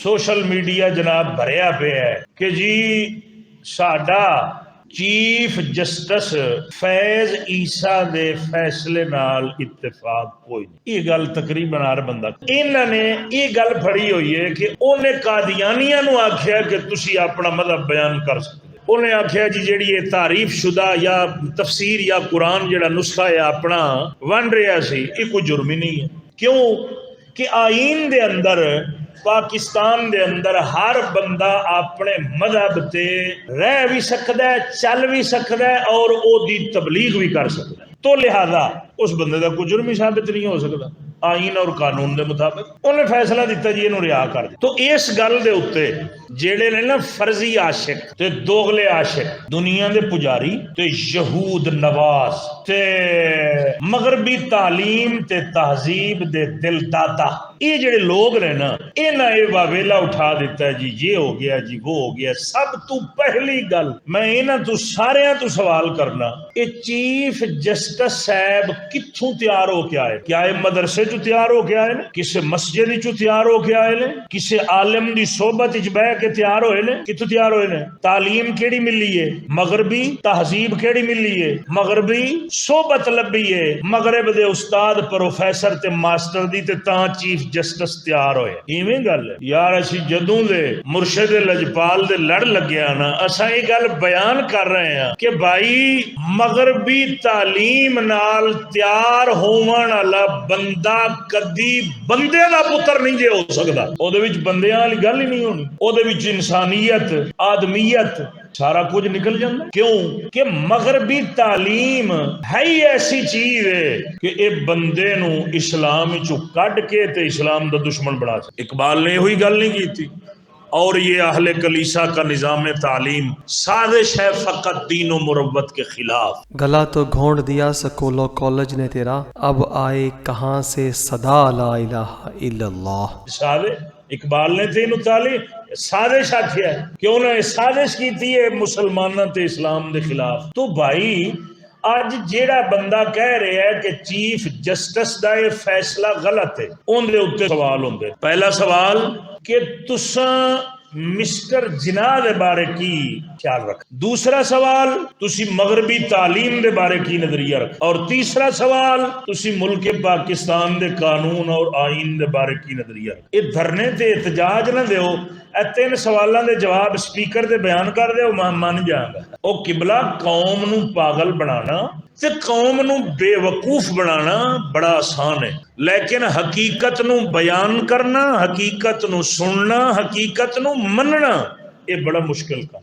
Social media جناب بھریا پیا ہے کہ جی ساڈا چیف جسٹس فیض عیسیٰ دے فیصلے نال اتفاق کوئی نہیں. یہ گل تقریباً ہر بندہ انہوں نے یہ گل پڑھی ہوئی ہے کہ انہیں قادیانیاں نو آکھیا کہ تسی اپنا مذہب بیان کر سکتے. انہیں آخیا جی جیڑی یہ تعریف شدہ یا تفسیر یا قرآن جیڑا نسخہ ہے اپنا ون رہا سی یہ کوئی جرم ہی نہیں ہے. کیوں کہ آئین دے اندر پاکستان دے اندر ہر بندہ اپنے مذہب تے رہ بھی سکتا ہے چل بھی سکتا ہے اور او دی تبلیغ بھی کر سکتا ہے. تو لہذا اس بندے کا کوئی جرم ہی ثابت نہیں ہو سکتا آئین اور قانون دے مطابق. انہیں فیصلہ دیتا جی انہوں رہا کر دے. تو اس گل دے اتے جیڑے نے نا فرضی عاشق تے دوغلے عاشق دنیا دے پجاری تے یہود نواز تے مغربی تعلیم تے تہذیب دے دل دادا یہ جڑے لوگ نے نا انہاں اے واویلا اٹھا دیتا ہے جی یہ ہو گیا جی وہ ہو گیا. سب تو پہلی گل میں انہاں تو ساریاں تو سوال کرنا اے چیف جسٹس صاحب کتھوں تیار ہو کے آئے؟ کیا اے مدرسے چو تیار ہو کے آئے نے؟ کسے مسجد چو تیار ہو کے آئے نے؟ کسے عالم دی صحبت وچ بیٹھ کے تیار ہوئے نے؟ کتھوں تیار ہوئے نے؟ تعلیم کیڑی ملی ہے؟ مغربی تہذیب کیڑی ملی ہے؟ مغربی صحبت لبی ہے مغرب دے استاد پروفیسر تے ماسٹر دی تے تاں چیف جسٹس تیار ہوئے. ایویں گل ہے یار اسی جدوں دے مرشد لجپال دے لڑ لگیا نا اساں یہ گل بیان کر رہے ہیں کہ بھائی مغربی تعلیم نال تیار ہون والا بندہ کدی بندے دا پتر نہیں جے ہو سکدا. او دے وچ بندیاں والی گل ہی نہیں ہونی. او دے وچ انسانیت آدمیت سارا کچھ نکل جاتا. کیوں کہ مغربی تعلیم ہے ہی ایسی چیز ہے کہ اے بندے نو اسلام چو کڈ کے تے اسلام دا دشمن بنا سکے. اقبال نے ہوئی گل نہیں کی تھی. اور یہ اہل کلیسا کا نظام تعلیم سازش ہے فقط دین و مروت کے خلاف. گلا تو گھونٹ دیا سکول و کالج نے تیرا اب آئے کہاں سے صدا لا الہ الا اللہ. اقبال نے تین تعلیم سازش آخیا ہے کہ انہوں نے سازش کی تھی مسلمانوں تے اسلام دے خلاف. تو بھائی اج جیڑا بندہ کہہ رہا ہے کہ چیف جسٹس دا یہ فیصلہ غلط ہے ان دے اوتے سوال ہوندے. پہلا سوال کہ تساں مسٹر جناح دے بارے کی خیال رکھ. دوسرا سوال تسی مغربی تعلیم دے بارے کی نظریہ رکھ. اور تیسرا سوال تسی ملک پاکستان دے قانون اور آئین دے بارے کی نظریہ رکھ. یہ دھرنے تے احتجاج نہ دیو. اے تین سوالاں دے جواب سپیکر دے بیان کر دے او من جائے گا. او قبلہ قوم نو پاگل بنانا تے قوم نو بے وقوف بنانا بڑا آسان ہے لیکن حقیقت نو بیان کرنا حقیقت نو سننا حقیقت نو مننا یہ بڑا مشکل کام.